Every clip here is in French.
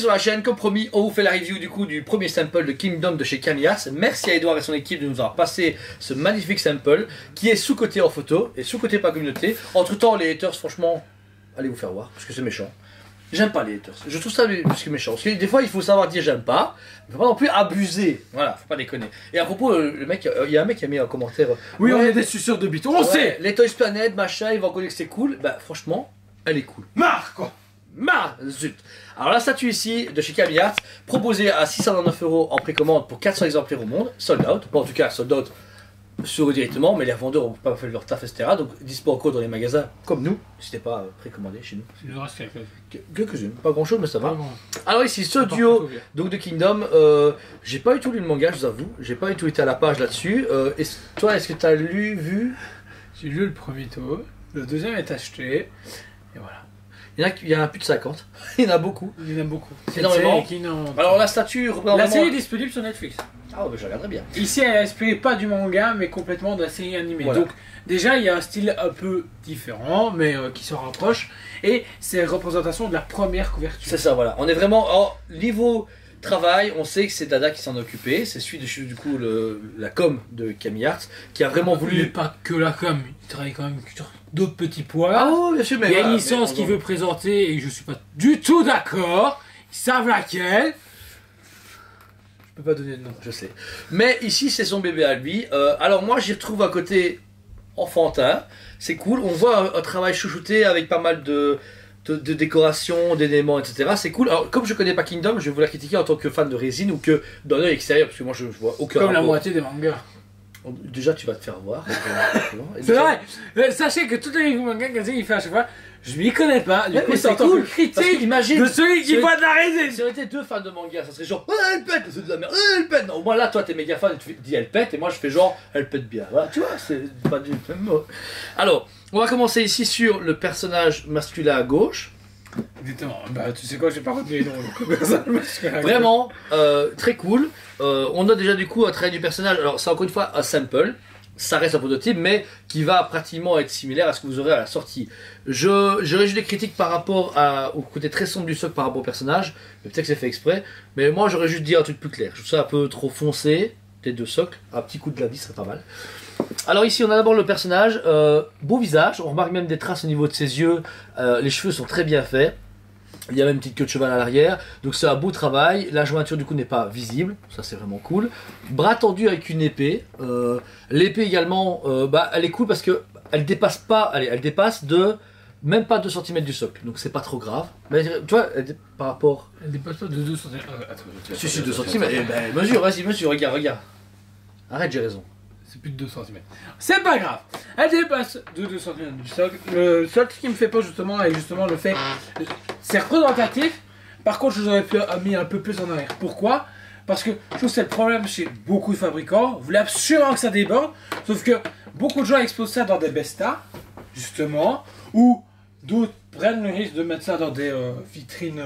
sur la chaîne, comme promis, on vous fait la review du coup du premier sample de Kingdom de chez Camillas. Merci à Edouard et son équipe de nous avoir passé ce magnifique sample qui est sous-coté en photo et sous-coté par communauté. Entre temps, les haters, franchement, allez vous faire voir parce que c'est méchant. J'aime pas les haters, je trouve ça plus que méchant. Parce que des fois, il faut savoir dire j'aime pas, mais faut pas non plus abuser. Voilà, faut pas déconner. Et à propos, le mec, il y a un mec qui a mis un commentaire. Oui, ouais, on est des suceurs de bite, on sait. Les Toys Planet, machin, ils vont connaître que c'est cool. Bah, franchement, elle est cool. Marre quoi. Zut. Alors la statue ici de chez Camillas, proposée à 629 € en précommande pour 400 exemplaires au monde, sold out, bon, en tout cas sold out sur eux directement, mais les revendeurs n'ont pas fait leur taf, etc. Donc dispo encore dans les magasins comme nous, n'hésitez pas à précommander chez nous. Il nous reste Quelques-unes, pas grand chose mais ça va. Bon. Alors ici ce duo donc de Kingdom, j'ai pas du tout lu le manga, je vous avoue, j'ai pas du tout été à la page là-dessus. Toi, est-ce que tu as vu? J'ai lu le premier tome, le deuxième est acheté, et voilà. Il y en a plus de 50, il y en a beaucoup. Il y en a beaucoup. C'est énormément. Alors la statue représente La vraiment... série est disponible sur Netflix. Ah bah je regarderai bien. Ici, elle est inspirée pas du manga, mais complètement de la série animée. Voilà. Donc, déjà, il y a un style un peu différent, mais qui se rapproche. Et c'est une représentation de la première couverture. C'est ça, voilà. On est vraiment... Alors, niveau travail, on sait que c'est Dada qui s'en est occupé. C'est celui de du coup la com de Camillas qui a vraiment Il n'est voulu... pas que la com, il travaille quand même sur d'autres petits points. Ah oui, bien sûr, mais... Il y a une voilà, licence mais- qu'il veut présenter et je suis pas du tout d'accord. Ils savent laquelle. Je peux pas donner de nom. Je sais. Mais ici, c'est son bébé à lui. Alors moi, j'y retrouve un côté enfantin. C'est cool. On voit un travail chouchouté avec pas mal de décorations, d'éléments, etc. C'est cool. Alors, comme je connais pas Kingdom, je vais vous la critiquer en tant que fan de résine ou que d'un œil extérieur, parce que moi, je vois aucun Comme la rapport. moitié des mangas. Déjà, tu vas te faire voir. C'est vrai. Sachez que toutes les mangas qu'il fait à chaque fois, je m'y connais pas. Du Ouais, coup, mais c'est en c'est tant cool. que critique Parce qu'imagine, de celui qui c'est- voit de la résine. Si on était deux fans de manga, ça serait genre elle pète, c'est de la merde, elle pète. Non, au moins là, toi, t'es méga fan et tu dis elle pète, et moi, je fais genre elle pète bien. Voilà, tu vois, c'est pas du même mot. Alors, on va commencer ici sur le personnage masculin à gauche. Exactement. Bah, tu sais quoi, j'ai pas retenu les noms. Vraiment, très cool. On a déjà du coup un trait du personnage. Alors, c'est encore une fois un sample. Ça reste un prototype, mais qui va pratiquement être similaire à ce que vous aurez à la sortie. J'aurais juste des critiques par rapport au côté très sombre du socle par rapport au personnage. Peut-être que c'est fait exprès. Mais moi, j'aurais juste dit un truc plus clair. Je trouve ça un peu trop foncé. Les deux socles. Un petit coup de la vis serait pas mal. Alors ici, on a d'abord le personnage. Beau visage. On remarque même des traces au niveau de ses yeux. Les cheveux sont très bien faits. Il y a même une petite queue de cheval à l'arrière, donc c'est un beau travail. La jointure du coup n'est pas visible, ça c'est vraiment cool. Bras tendu avec une épée. L'épée également, elle est cool parce que elle dépasse pas, allez, elle dépasse de même pas 2 cm du socle, donc c'est pas trop grave. Mais tu vois, par rapport... Elle dépasse pas de 2 cm. Attends, Si, 2 cm, mesure, vas-y, mesure, regarde. Arrête, j'ai raison. c'est plus de 2 cm. C'est pas grave. Elle dépasse de 2 cm du socle. Le seul truc qui me fait peur justement est justement le fait... C'est représentatif. Par contre, je vous aurais mis un peu plus en arrière. Pourquoi? Parce que je trouve que c'est le problème chez beaucoup de fabricants. Vous voulez absolument que ça déborde. Sauf que beaucoup de gens exposent ça dans des bestas, justement. Ou d'autres prennent le risque de mettre ça dans des vitrines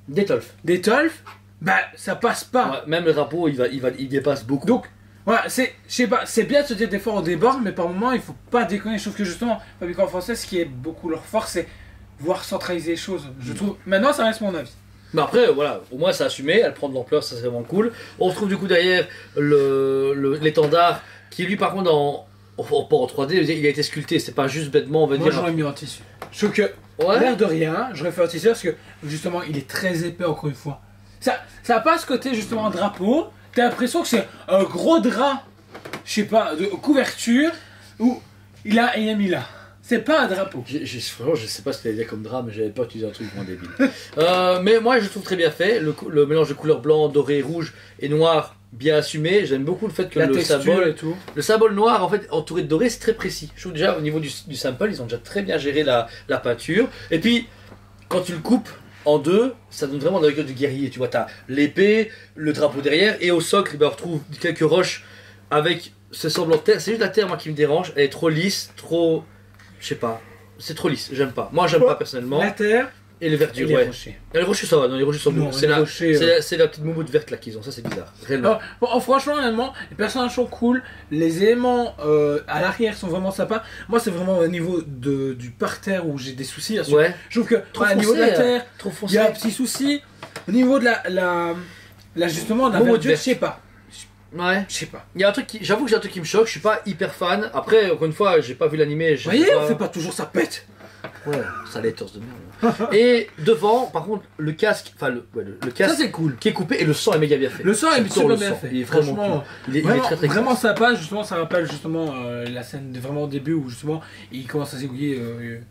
D'étolf. d'étolf. Bah, ça passe pas. Ouais, même le drapeau, il dépasse beaucoup. Donc, voilà, je sais pas, c'est bien de se dire des fois on déborde, mais par moment il faut pas déconner. Je trouve que justement, fabricants français, ce qui est beaucoup leur force, c'est voir centraliser les choses. Je trouve, maintenant ça reste mon avis. Mais après, voilà, au moins c'est assumé, elle prend de l'ampleur, ça c'est vraiment cool. On retrouve du coup derrière l'étendard qui lui par contre pas en 3D, il a été sculpté, c'est pas juste bêtement on va Moi dire. j'aurais mis en tissu. Je trouve que, Ouais. l'air de rien, j'aurais fait un tissu parce que justement il est très épais encore une fois. Ça a pas ce côté justement drapeau, t'as l'impression que c'est un gros drap, je sais pas, de couverture, où il a mis là. C'est pas un drapeau. Franchement, je sais pas ce qu'il y a comme drap, mais j'avais pas utilisé un truc vraiment débile. Mais moi, je trouve très bien fait. Le mélange de couleurs blanc, doré, rouge et noir, bien assumé. J'aime beaucoup le fait que La le texture symbole, et tout. le symbole noir, en fait, entouré de doré, c'est très précis. Je trouve déjà au niveau du sample, ils ont déjà très bien géré la peinture. Et puis, quand tu le coupes en deux, ça donne vraiment la gueule du guerrier. Tu vois, t'as l'épée, le drapeau derrière, et au socle, on retrouve quelques roches avec ce semblant de terre. C'est juste la terre, moi, qui me dérange. Elle est trop lisse, trop. Je sais pas, c'est trop lisse, j'aime pas. Moi j'aime pas personnellement. La terre Et les verdures, et les ouais. rochers. Et les rochers ça va, non, les rochers sont Non, beaux. les rochers, C'est la petite moumoute verte là qu'ils ont, ça c'est bizarre. Réellement. Bon, franchement, honnêtement, les personnages sont cool, les éléments à l'arrière sont vraiment sympas. Moi, c'est vraiment au niveau du parterre où j'ai des soucis là-dessus. Ouais. Je trouve que Trop au niveau de la foncé, terre, Trop il foncé. y a un petit souci. Au niveau de justement, de la Momo de verdure, je vert. sais pas. Ouais. Je sais pas. Il y a un truc j'avoue que j'ai un truc qui me choque, je suis pas hyper fan. Après, encore une fois, j'ai pas vu l'animé. Vous voyez, on fait pas toujours ça pète. Ouais, ça allait torse de merde. Et devant, par contre, le casque, enfin le Ça casque c'est cool. qui est coupé et le sang est méga bien fait. Le sang est J'adore super le bien sang. fait. Il est vraiment Franchement, cool. Il est Vraiment, très très vraiment classe. sympa, justement, ça rappelle justement la scène vraiment au début où justement il commence à zigouiller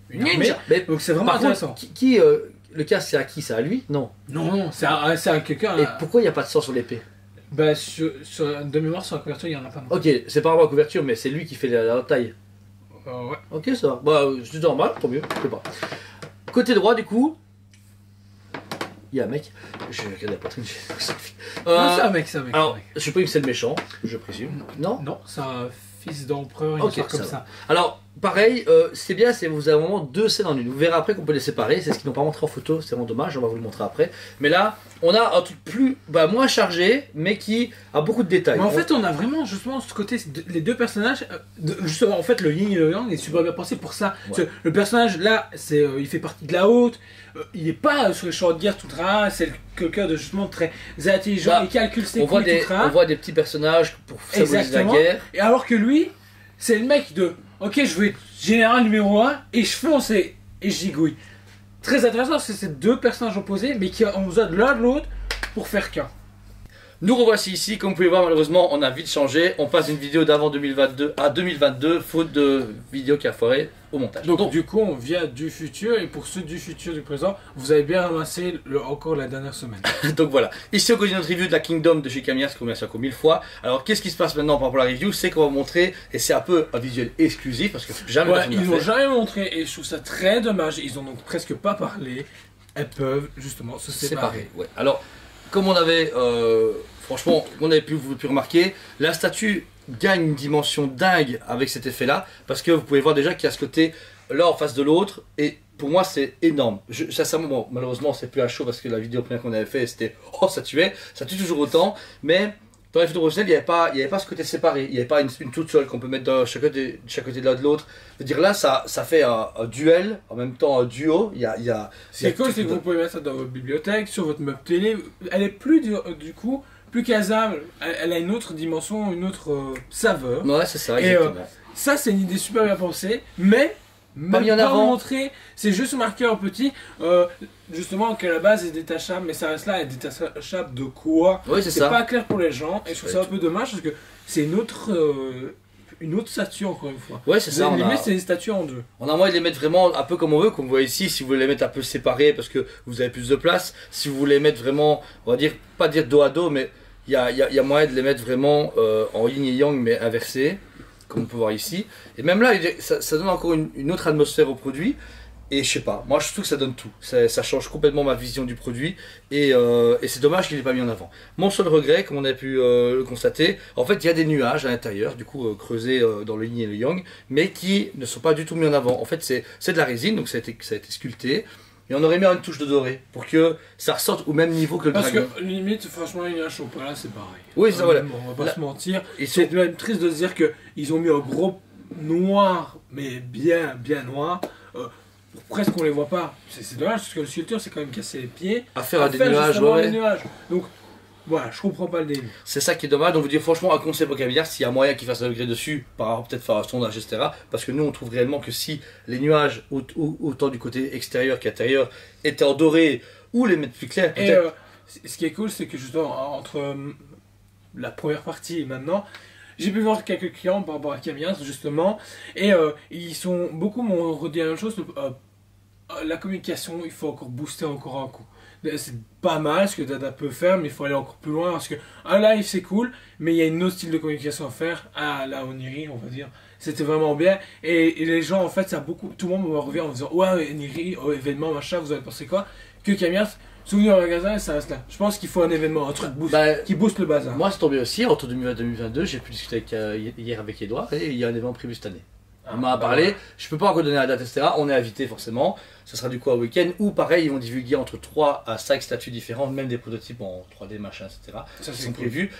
une armée. Ninja. Mais Donc c'est vraiment par intéressant. contre, le casque c'est à qui? C'est à lui? Non. Non, c'est à quelqu'un. Et pourquoi il n'y a pas de sang sur l'épée? Bah, de mémoire, sur la couverture, il y en a pas. Non. Ok, c'est par rapport à la couverture, mais c'est lui qui fait la taille. Ouais. Ok, ça va. Bah, c'est normal, tant mieux, je sais pas. Côté droit, du coup, il y a un mec. Je vais regarder la poitrine. Non, c'est un mec, c'est un mec. Alors, je suppose que c'est le méchant, je présume. Non? Non, c'est un fils d'empereur, une Ok, histoire comme ça ça. Alors, pareil, c'est bien, vous avez vraiment deux scènes en une. Vous verrez après qu'on peut les séparer. C'est ce qu'ils n'ont pas montré en photo, c'est vraiment dommage, on va vous le montrer après. Mais là, on a un truc moins chargé, mais qui a beaucoup de détails. Mais en fait, on a vraiment justement ce côté, les deux personnages, justement, en fait, le yin et le yang est super bien pensé pour ça. Ouais. Parce que le personnage là, il fait partie de la haute, il est pas sur les champs de guerre tout rare, c'est quelqu'un de justement très intelligent, Bah, il calcule ses on voit, coups tout rare. on voit des petits personnages pour symboliser la Exactement. guerre. Et alors que lui, c'est le mec de ok, je vais être général numéro 1 et je fonce et je gigouille. Très intéressant, c'est ces deux personnages opposés, mais qui ont besoin de l'un de l'autre pour faire qu'un. Nous revoici ici, comme vous pouvez voir, malheureusement, on a vite changé. On passe d'une vidéo d'avant 2022 à 2022, faute de vidéo qui a foiré au montage. Donc, du coup, on vient du futur, et pour ceux du futur, du présent, vous avez bien ramassé encore la dernière semaine. Donc voilà, ici on continue notre review de la Kingdom de chez Kamiya, qu'on remercie encore 1000 fois. Alors qu'est-ce qui se passe maintenant par rapport à la review? C'est qu'on va vous montrer, et c'est un peu un visuel exclusif, parce que jamais Ouais, personne ils l'a n'ont fait. jamais montré, et je trouve ça très dommage, ils en ont presque pas parlé. Elles peuvent justement se séparer. Ouais. Alors, comme on avait, franchement, on avait pu remarquer, la statue gagne une dimension dingue avec cet effet-là, parce que vous pouvez voir déjà qu'il y a ce côté là en face de l'autre, et pour moi c'est énorme. Sincèrement, bon, malheureusement c'est plus à chaud parce que la vidéo première qu'on avait fait c'était oh ça tue toujours autant, mais dans les photos professionnelles il n'y avait pas ce côté séparé, il n'y avait pas une toute seule qu'on peut mettre de chaque côté de l'un de l'autre. Je veux dire là ça fait un duel, en même temps un duo, il y a C'est cool, c'est que vous pouvez mettre ça dans votre bibliothèque, sur votre meuble télé. Elle est plus du coup plus casable. Elle a une autre dimension, une autre saveur. Ouais c'est ça, Et, exactement. Ça, c'est une idée super bien pensée, mais Pas mis en pas avant. montré. C'est juste marqué en petit, justement qu'à la base est détachable, mais ça reste là, est détachable de quoi? Oui c'est C'est ça. pas clair pour les gens, et je trouve ça Ouais. un peu dommage parce que c'est une autre statue encore une fois. Ouais c'est ça, Limite, c'est une statue en deux. on a moyen de les mettre vraiment un peu comme on veut, comme vous voyez ici, si vous voulez les mettre un peu séparés parce que vous avez plus de place, si vous voulez les mettre vraiment, on va dire, pas dire dos à dos, mais il y a moyen de les mettre vraiment en yin et yang mais inversés, comme on peut voir ici. Et même là, ça donne encore une autre atmosphère au produit. Et je sais pas, moi je trouve que ça donne tout. Ça change complètement ma vision du produit. Et c'est dommage qu'il n'ait pas mis en avant. Mon seul regret, comme on a pu le constater, en fait il y a des nuages à l'intérieur, du coup creusés dans le yin et le yang, mais qui ne sont pas du tout mis en avant. En fait c'est de la résine, donc ça a été sculpté. Et on aurait mis une touche de doré pour que ça ressorte au même niveau que le Parce dragon. que limite, franchement, il y a un chaud pas là, c'est pareil. Oui, ça, voilà. On va pas Là- se mentir. Ils C'est sont- même triste de se dire qu'ils ont mis un gros noir, mais bien noir. Presque on les voit pas. C'est dommage parce que le sculpteur s'est quand même cassé les pieds. À faire des nuages, justement ouais. des nuages. Donc voilà, je comprends pas le délire. C'est ça qui est dommage. Donc, vous dire franchement, un concept au caviar, s'il y a moyen qu'il fasse un degré dessus, par rapport peut-être faire un sondage, etc. Parce que nous, on trouve réellement que si les nuages, autant du côté extérieur qu'intérieur, étaient en doré ou les mettre plus clairs, Et peut-être. ce qui est cool, c'est que justement, entre la première partie et maintenant, j'ai pu voir quelques clients par rapport à Camias, justement, et beaucoup m'ont redit la même chose. La communication, il faut encore booster encore un coup. C'est pas mal ce que Dada peut faire, mais il faut aller encore plus loin parce que un live c'est cool, mais il y a une autre style de communication à faire. À la Oniri, on va dire. C'était vraiment bien. Et les gens, en fait, tout le monde me revient en me disant ouais, Oniri, événement, machin, vous avez pensé quoi? Que Camias, souvenir au magasin, ça reste là. Je pense qu'il faut un événement, un truc qui booste le bazar. Moi, c'est tombé aussi, entre 2020 et 2022, j'ai pu discuter hier avec Edouard, et il y a un événement prévu cette année. On m'a parlé, je peux pas encore donner la date, etc. On est invité forcément. Ça sera du coup un week-end où pareil, ils vont divulguer entre 3 à 5 statues différentes, même des prototypes en 3D, machin, etc. Ça, qui c'est sont cool. prévus.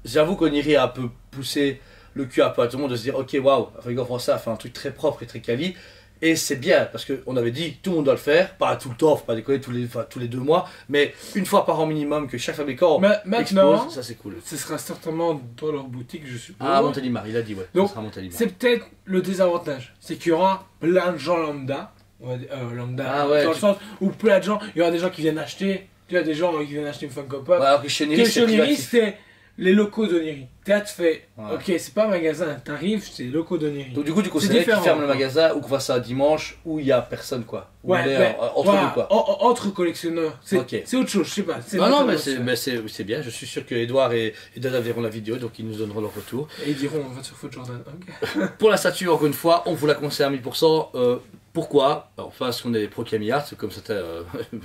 J'avoue qu'Oniri a un peu poussé le cul un peu à tout le monde de se dire ok, waouh, Fabricant Français a fait un truc très propre et très quali. Et c'est bien, parce qu'on avait dit tout le monde doit le faire, pas tout le temps, faut pas déconner tous les 2 mois, mais une fois par an minimum que chaque fabricant maintenant, expose, ça c'est cool. Ce sera certainement dans leur boutique, je suppose. Ah, Montélimar, il a dit, ouais. Donc, ça sera Montélimar. c'est peut-être le désavantage, c'est qu'il y aura plein de gens lambda, on va dire, lambda, Ah ouais, dans le sens où plein de gens, il y aura des gens qui viennent acheter, tu as des gens qui viennent acheter une Funko Pop. Ouais, alors que chez Neri, c'est privatif. c'est les locaux de Neri. Là, tu fais, Ouais. ok, c'est pas un magasin, t'arrives, c'est les locaux de Neri. Donc du coup, tu C'est considères qu'ils différent, ferment le quoi. magasin ou qu'on fasse ça un dimanche où il y a personne, quoi. Où Ouais, on est mais, entre voilà, nous, quoi. Entre collectionneurs, c'est Ok. c'est autre chose, je sais pas. Non, mais vraiment c'est bien. Je suis sûr que Edouard et Dada verront la vidéo, donc ils nous donneront leur retour. Et ils diront, on va sur Foot Jordan, ok. Pour la statue, encore une fois, on vous la conseille à 1000%. Pourquoi? Alors, parce qu'on est pro Camillard, c'est comme certaines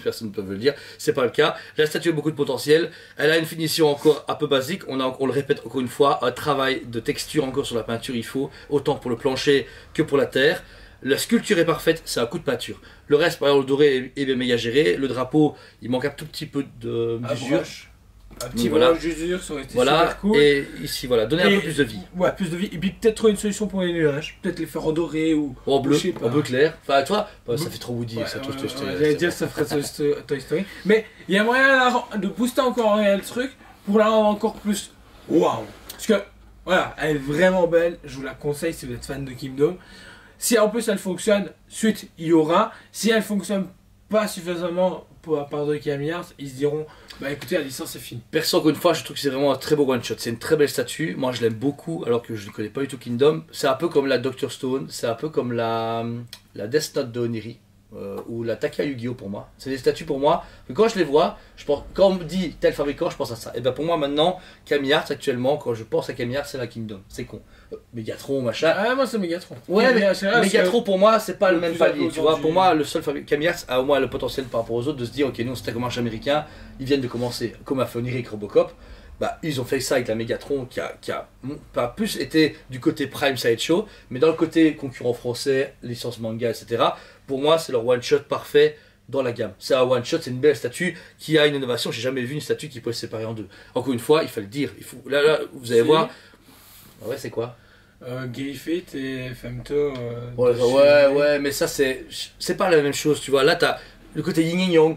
personnes peuvent le dire, c'est pas le cas. La statue a beaucoup de potentiel. Elle a une finition encore un peu basique. On le répète encore une fois, un travail de texture encore sur la peinture, il faut, autant pour le plancher que pour la terre. La sculpture est parfaite, c'est un coup de peinture. Le reste, par exemple, le doré est bien méga géré. Le drapeau, il manque un tout petit peu d'usure. Un petit Voilà. voyage d'usure, ça aurait été Voilà, super cool. et ici, voilà, donner un peu plus de vie. Ouais, plus de vie. Et puis peut-être trouver une solution pour les nuages. Peut-être les faire en doré ou En bleu, je sais pas. en bleu clair. Enfin, tu vois, ça fait trop Woody, Ouais, ça ouais, touche Toy Story. j'allais dire ça ferait Toy Story. Mais il y a moyen de booster encore le truc pour la rendre encore plus waouh. Parce que voilà, elle est vraiment belle. Je vous la conseille si vous êtes fan de Kingdom. Si en plus elle fonctionne, suite il y aura. Si elle fonctionne pas suffisamment pour la part de Camillard, ils se diront bah écoutez, la licence est finie. Perso, encore une fois, je trouve que c'est vraiment un très beau one-shot. C'est une très belle statue. Moi, je l'aime beaucoup, alors que je ne connais pas du tout Kingdom. C'est un peu comme la Doctor Stone, c'est un peu comme la Death Note de Oniri, ou la Takia Yu-Gi-Oh pour moi. C'est des statues pour moi, que quand je les vois, quand on me dit tel fabricant, je pense à ça. Et ben pour moi, maintenant, Camillard, actuellement, quand je pense à Camillard, c'est la Kingdom. C'est con. Megatron, machin. Ah, moi c'est Megatron. Ouais, mais c'est vrai, Megatron pour moi, c'est pas le le même plus palier. imposant Tu vois, du- pour moi, le seul Camillard a au moins le potentiel par rapport aux autres de se dire, ok, nous, c'était un marché américain, ils viennent de commencer, comme a fait Oniri avec Robocop. Bah, ils ont fait ça avec la Megatron qui a pas plus été du côté Prime Sideshow, mais dans le côté concurrent français, licence manga, etc. Pour moi, c'est leur one-shot parfait dans la gamme. C'est un one-shot, c'est une belle statue qui a une innovation. J'ai jamais vu une statue qui peut se séparer en deux. Encore une fois, il faut le dire. Là, vous allez C'est- voir. Ah ouais, c'est quoi? Griffith et Femto. Ouais, mais ça, c'est pas la même chose, tu vois. Là, t'as le côté yin et yang,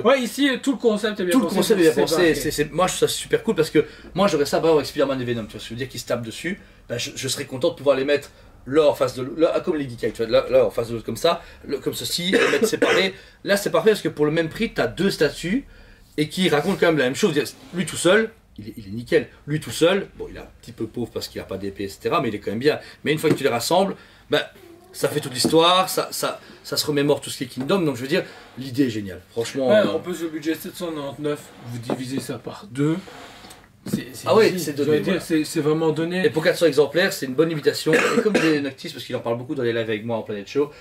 Ouais, ici, tout le concept est bien tout le pensé. concept est bien pour pensé. séparer. Moi, je trouve ça super cool parce que moi, j'aurais ça avec Spider-Man et Venom. Tu vois, ce que je veux dire qu'ils se tapent dessus. Ben, je serais content de pouvoir les mettre là en face de là, comme les Geekai, tu vois, là en face de l'autre comme ça, comme ceci, les mettre séparés. Là, c'est parfait parce que pour le même prix, t'as deux statues et qui racontent quand même la même chose. Lui tout seul. Il est nickel. Lui tout seul, bon, il est un petit peu pauvre parce qu'il n'a pas d'épée, etc. Mais il est quand même bien. Mais une fois que tu les rassembles, ben, ça fait toute l'histoire, ça se remémore tout ce qui est Kingdom. Donc je veux dire, l'idée est géniale. Franchement. Ouais, on peut sur le budget 799, vous divisez ça par 2. Ah ouais, easy. c'est Je donné, veux dire, voilà. c'est vraiment donné. Et pour 400 exemplaires, c'est une bonne limitation. Et comme disait Noctis, parce qu'il en parle beaucoup dans les lives avec moi en Planet Show,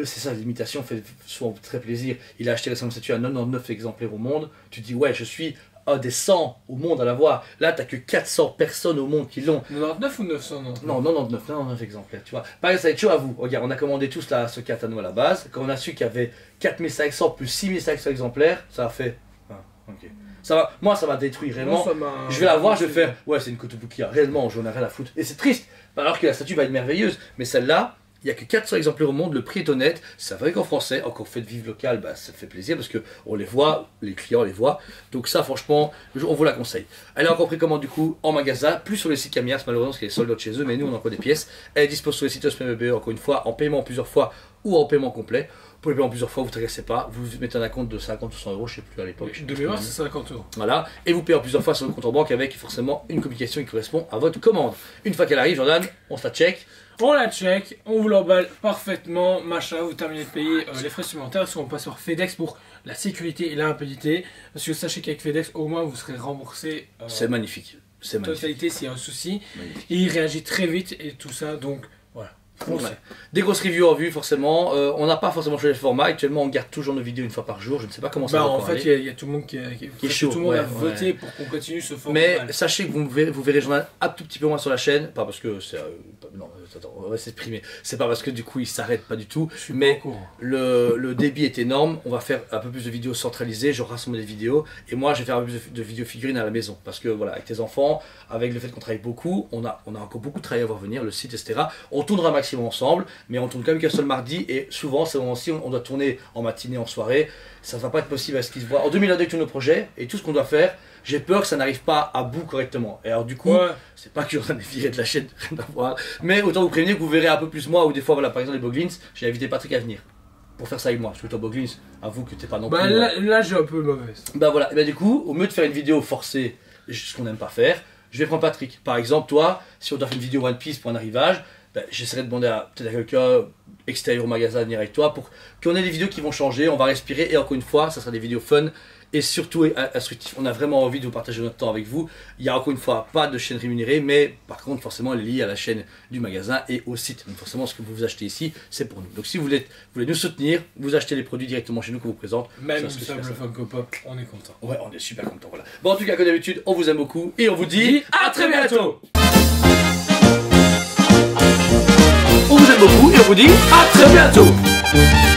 c'est ça, l'imitation fait souvent très plaisir. Il a acheté récemment cette statue à 99 exemplaires au monde. Tu te dis, ouais, je suis un des 100 au monde à l'avoir. Là, t'as que 400 personnes au monde qui l'ont. 99 ou 900 Non, 99 exemplaires, tu vois. Pareil, ça va être chaud à vous. Regarde, on a commandé tous ce Catano à la base. Quand on a su qu'il y avait 4500 plus 6500 exemplaires, ça a fait. Ah, ok. Ça va, moi, ça m'a détruit réellement. Je vais la voir, je vais faire. Ouais, c'est une Kotobuki, réellement, j'en ai rien à foutre. Et c'est triste, alors que la statue va être merveilleuse. Mais celle-là, il n'y a que 400 exemplaires au monde, le prix est honnête, c'est vrai qu'en français, encore fait de vivre local, bah, ça fait plaisir parce qu'on les voit, les clients les voient. Donc ça, franchement, on vous la conseille. Elle est encore précommande du coup en magasin, plus sur les sites Camillard, malheureusement parce qu'elle est sold out chez eux, mais nous on a encore des pièces. Elle est disponible sur les sites SPMB, encore une fois, en paiement plusieurs fois ou en paiement complet. Pour les paiements plusieurs fois, vous ne tracassez pas, vous mettez un compte de 50 ou 100 euros, je ne sais plus à l'époque. De mémoire, c'est 50 euros. Voilà, et vous payez en plusieurs fois sur le compte en banque avec forcément une communication qui correspond à votre commande. Une fois qu'elle arrive, Jordan, on se la check. On la check, on vous l'emballe parfaitement, machin, vous terminez de payer les frais supplémentaires, parce qu'on passe sur FedEx pour la sécurité et la rapidité. Parce que sachez qu'avec FedEx, au moins, vous serez remboursé C'est magnifique. C'est magnifique. totalité s'il y a un souci. Magnifique. Et il réagit très vite et tout ça, donc voilà. Foncez. Ouais. Des grosses reviews en vue, forcément. On n'a pas forcément changé le format. Actuellement, on garde toujours nos vidéos une fois par jour. Je ne sais pas comment ça Bah, va en encore fait, aller. il y a tout le monde qui est chaud, tout le monde a ouais, voté ouais. pour qu'on continue ce format. Mais sachez que vous verrez Jordan un tout petit peu moins sur la chaîne. Pas parce que c'est. Non, attends, on va s'exprimer. C'est pas parce que du coup il s'arrête pas du tout. Je suis pas Mais au courant. le débit est énorme. On va faire un peu plus de vidéos centralisées. Je rassemble des vidéos. Et moi, je vais faire un peu plus de vidéos figurines à la maison. Parce que voilà, avec tes enfants, avec le fait qu'on travaille beaucoup, on a encore beaucoup de travail à voir venir, le site, etc. On tournera un maximum maximum ensemble, mais on tourne quand même qu'un seul mardi, et souvent, ces moments-ci, on doit tourner en matinée, en soirée, ça ne va pas être possible à ce qu'ils se voient. En 2022, tous nos projets, et tout ce qu'on doit faire, j'ai peur que ça n'arrive pas à bout correctement. Et alors du coup, c'est pas que je suis en train de virer de la chaîne, rien à voir, mais autant vous prévenir que vous verrez un peu plus moi, ou des fois, voilà, par exemple les Boglins, j'ai invité Patrick à venir. Pour faire ça avec moi, parce que toi Boglins, avoue que t'es pas non plus... Là j'ai un peu mauvaise. Bah voilà, et bah du coup, au lieu de faire une vidéo forcée, ce qu'on n'aime pas faire, je vais prendre Patrick. Par exemple, toi, si on doit faire une vidéo One Piece pour un arrivage, bah, j'essaierai de demander à peut-être à quelqu'un extérieur au magasin de venir avec toi pour qu'on ait des vidéos qui vont changer, on va respirer, et encore une fois, ça sera des vidéos fun et surtout instructives. On a vraiment envie de vous partager notre temps avec vous. Il y a encore une fois pas de chaîne rémunérée, mais par contre, forcément, elle est liée à la chaîne du magasin et au site. Donc forcément, ce que vous achetez ici, c'est pour nous. Donc si vous voulez nous soutenir, vous achetez les produits directement chez nous qu'on vous présente. Même si ça le Funko Pop, on est content. Ouais, on est super content, voilà. Bon, en tout cas, comme d'habitude, on vous aime beaucoup et on vous dit à très bientôt. On vous aime beaucoup et on vous dit à très bientôt.